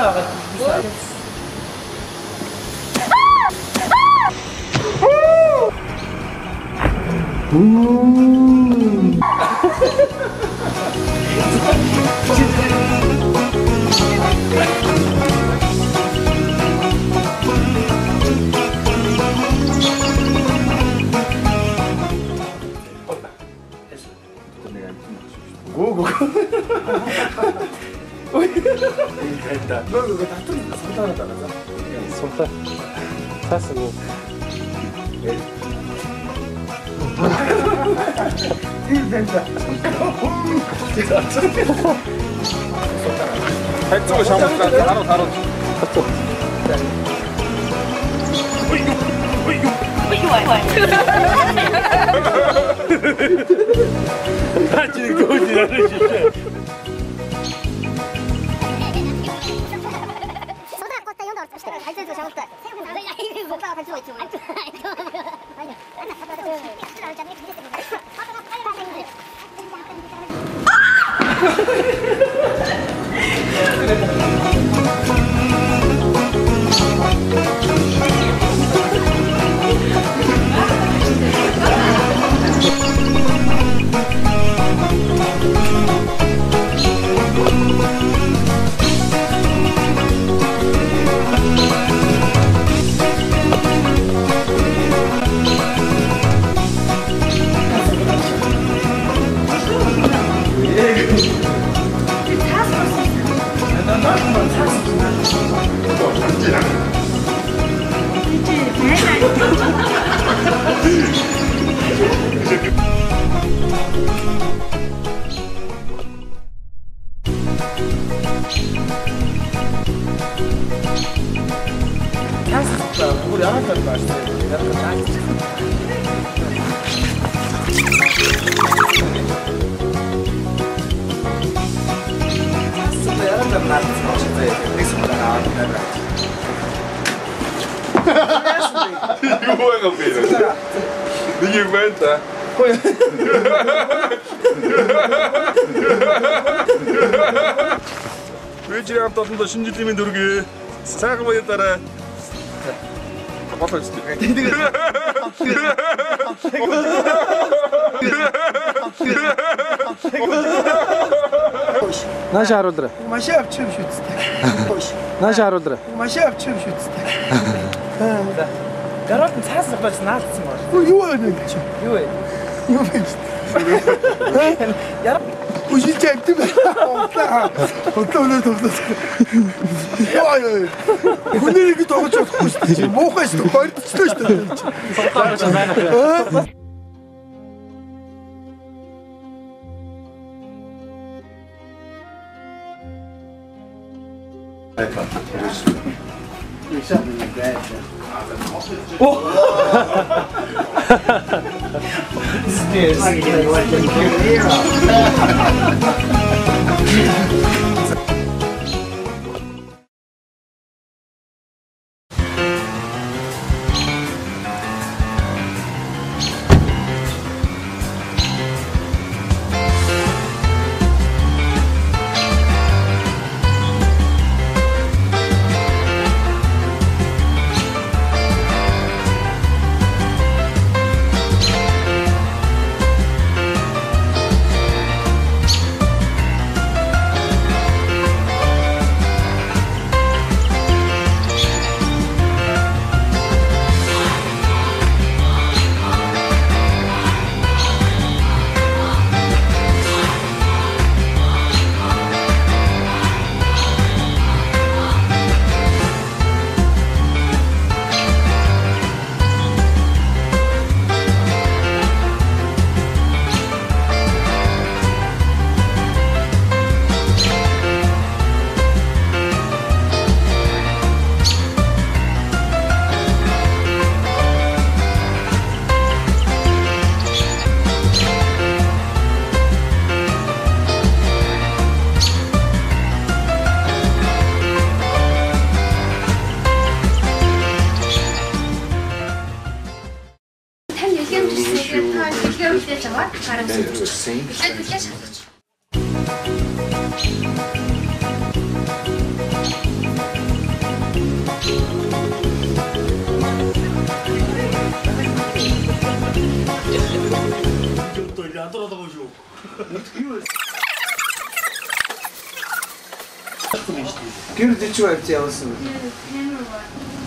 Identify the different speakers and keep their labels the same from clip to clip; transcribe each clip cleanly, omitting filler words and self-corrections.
Speaker 1: saat. Gue
Speaker 2: Sultan. Sasa bu.
Speaker 3: 발쪽을 잡았다. 다뤄.
Speaker 2: Начали говорить, решили.
Speaker 1: 우리 하나까지 맛있어요.
Speaker 3: Igu 뭐야 갑자기? Ninguém aguenta. 왜 지금 앞다tumda шинжил юм дөргөө. Сайхан баяр дараа. Баталж тий.
Speaker 2: Наша арудра.
Speaker 1: Машин авчим шүү дээ.
Speaker 2: Наша арудра.
Speaker 1: Машин авчим шүү дээ. Гараад нь цаас зогдож наалцсан байна. Юу вэ нэг чи? Юу вэ? Юу вэ? Яа. Үжиж амтэн байна. Хөтөлөөр тоглож. Яа. Хүнэрийг тоглож чадахгүй шүү дээ. Муухай шүү дээ. Гордчихлоо шүү дээ. Тоглож байна.
Speaker 4: Sim.
Speaker 5: Sim.
Speaker 1: Гэр дэч байц явсан.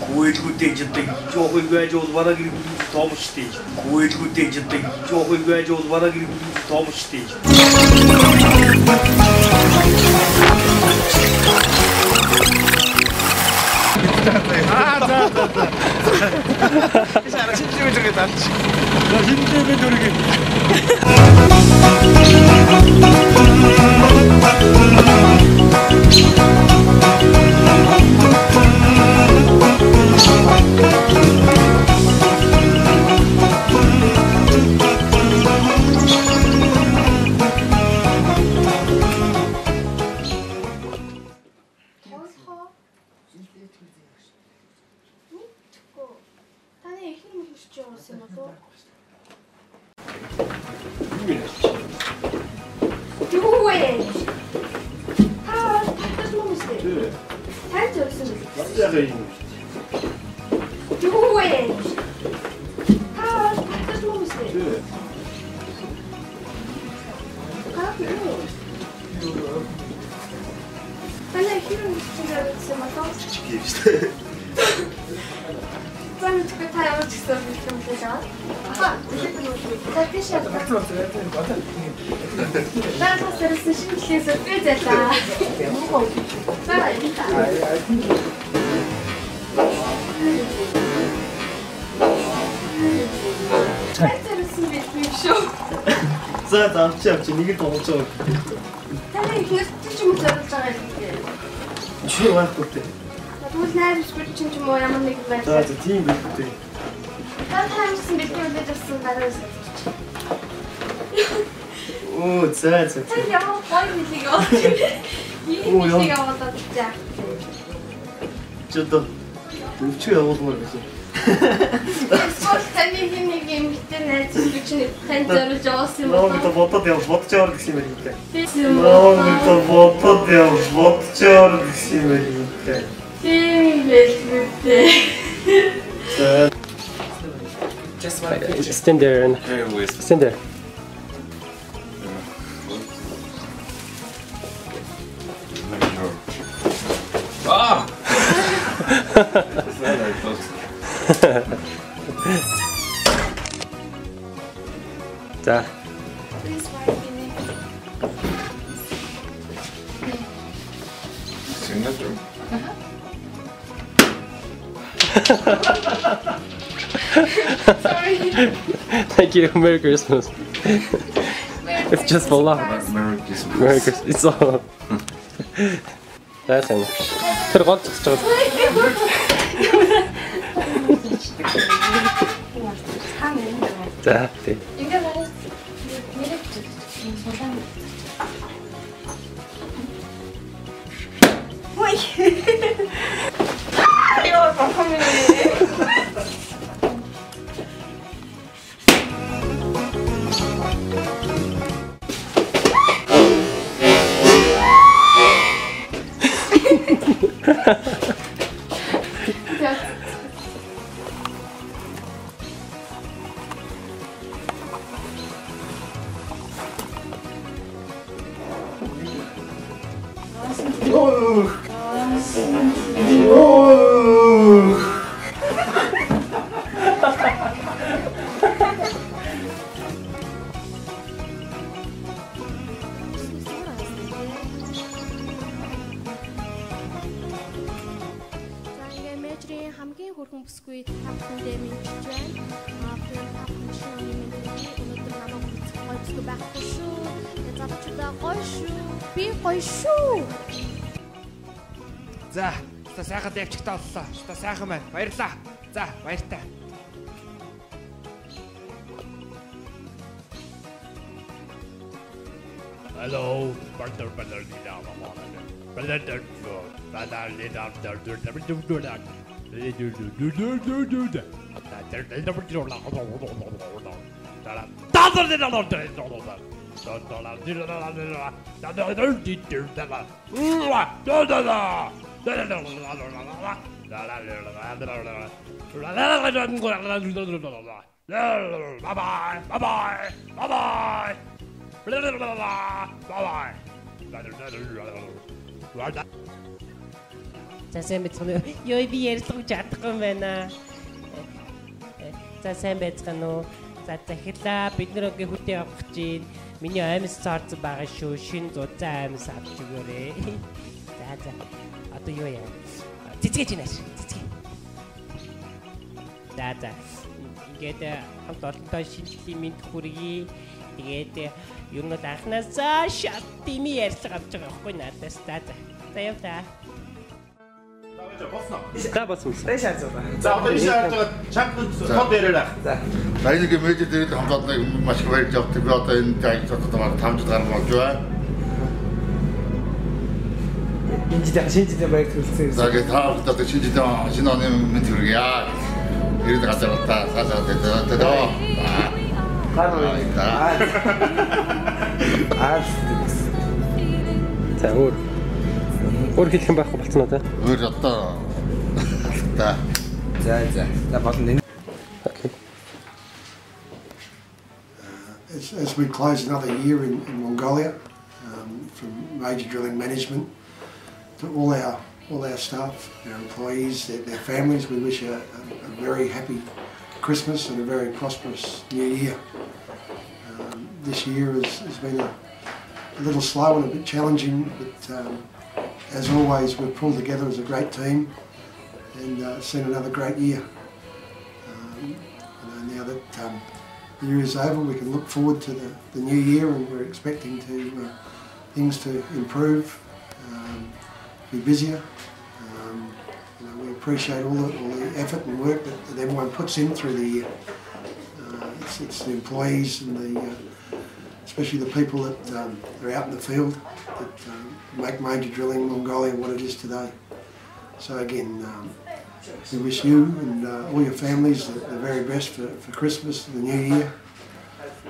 Speaker 1: Гүйлгүүдээ жидэг жоохыг байж бол бараг гэр тоомчтэй. Гүйлгүүдээ жидэг жоохыг байж бол бараг гэр тоомчтой. 신주면 저렇게 낫지. 나 신주면 저렇게.
Speaker 5: Юу вэ? Аа, татаж мөн үстэй. Тань зорсон биз?
Speaker 3: яга юм.
Speaker 5: Юу вэ? Аа, татаж мөн үстэй. Тань хин үстэй мото.
Speaker 3: Чигээртэй.
Speaker 5: Тань ч таа явж гэсэн юм байна. Аха, тэтгэж байна. Наадах сэрсэн шинжилээс би зайлаа. За, сэрсэн би шүү.
Speaker 3: За авч нэг л тоглож байгаа.
Speaker 5: Таны ихнээс ч юм уу зориулж байгаа юм.
Speaker 3: Чи яахгүй те.
Speaker 5: Тэгвэл найрч би ч юм уу ямар нэг байж.
Speaker 3: За тийм битэй.
Speaker 5: Та таамсан бидний үлдэж авсан дараа үсэж.
Speaker 3: Оо за.
Speaker 5: Тэг ямар гоё хэлийг явуулж байна. Ийм хэлийг явуулаад чаа.
Speaker 3: Чөдөө. Өвчөө явуулмаар байсан.
Speaker 5: Спорт таны нэг юм битэн найз би чинь тань зориулж явуулсан юм
Speaker 3: Ноо
Speaker 5: байна.
Speaker 3: бодоод яваа гэсэн юм байна.
Speaker 5: Тийм
Speaker 3: бодоод яваа гэсэн юм байна.
Speaker 5: Тийм байлгүй.
Speaker 1: Just one.
Speaker 2: Stand there and stand there.
Speaker 6: Ah!
Speaker 2: 자,
Speaker 6: Signature.
Speaker 5: Sorry.
Speaker 2: thank you. Merry Christmas. It's just for love.
Speaker 6: Merry Christmas.
Speaker 2: Merry Christmas. It's all. That's enough. Тэр гол зогсож байгаа. За, тий.
Speaker 5: Ингээ барай. Нэрэг сулаан. Ой. Яа, бахамны.
Speaker 7: хамгийн хөрхөн бүсгүй тавхандээ мэдчихэж байна. Тэр тавхан шинэ юм өнөөдөр намайг үзэх гоё бүсгүй байхгүй шүү. Завчудаа гоё шүү. Би гоё шүү.
Speaker 8: За, сайхан дэвчгтаа боллоо. Сайхан байна. Баярлаа. За, баяртай.
Speaker 9: Hello, partner. Bye bye.
Speaker 2: За сайн байцгаана уу? Ёо би ярьж чадахгүй юм байна. За сайн байцгаана уу? За захирлаа бид нэр ингээ хүлээ авах гэж байна. Миний аймс цаарсан байгаа шүү. Шинэ зузаан аймс авч өгөөрэй. За. Одоо юу яа? Цэцгэж гинаш. Цэцгээ. За. Ингээд хамт олонтой шинжлэлийн мэд хүргэе. Тэгээд ер нь анхнаасаа шат тими ярьцаг авч байгаа байхгүй надаас. За. За яваа. За болсон.
Speaker 1: Дэшаа зоо.
Speaker 3: За одоо ийш харж байгаа чамд тод яриараа.
Speaker 1: За.
Speaker 6: Баяныг медиа дээр хамтдаа маш их баярлж авдаг. Би одоо энэ ажлуудад 5 жил гарсан болж байна.
Speaker 1: Энэ шинжтэй баяр хүрэлцэн.
Speaker 6: За гээд таавал шинэ оны мэд хүргье. Ирээд газартаа саасаад дээ.
Speaker 2: За өөр хэлэх юм байхгүй болцсон уу те?
Speaker 6: Өөр одоо та.
Speaker 1: За болно.
Speaker 2: Okay.
Speaker 10: As we close another year in Mongolia, from major drilling management to all our staff, our employees, their families, we wish a very happy Christmas and a very prosperous New Year. This year has been a little slow and a bit challenging, but as always, we've pulled together as a great team and seen another great year. Now that the year is over, we can look forward to the new year, and we're expecting things to improve, be busier. We appreciate all the effort and work that everyone puts in through the year. It's the employees and especially the people that are out in the field that make major drilling in Mongolia what it is today. So again, we wish you and all your families the very best for Christmas and the New Year.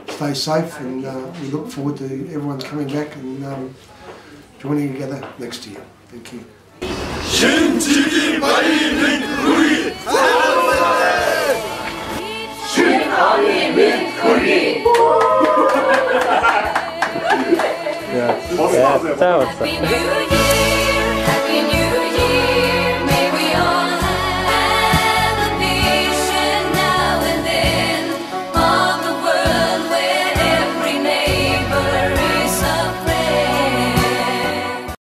Speaker 10: Stay safe, and we look forward to everyone's coming back and joining together next year. Thank you.
Speaker 2: Happy New Year, Happy New Year.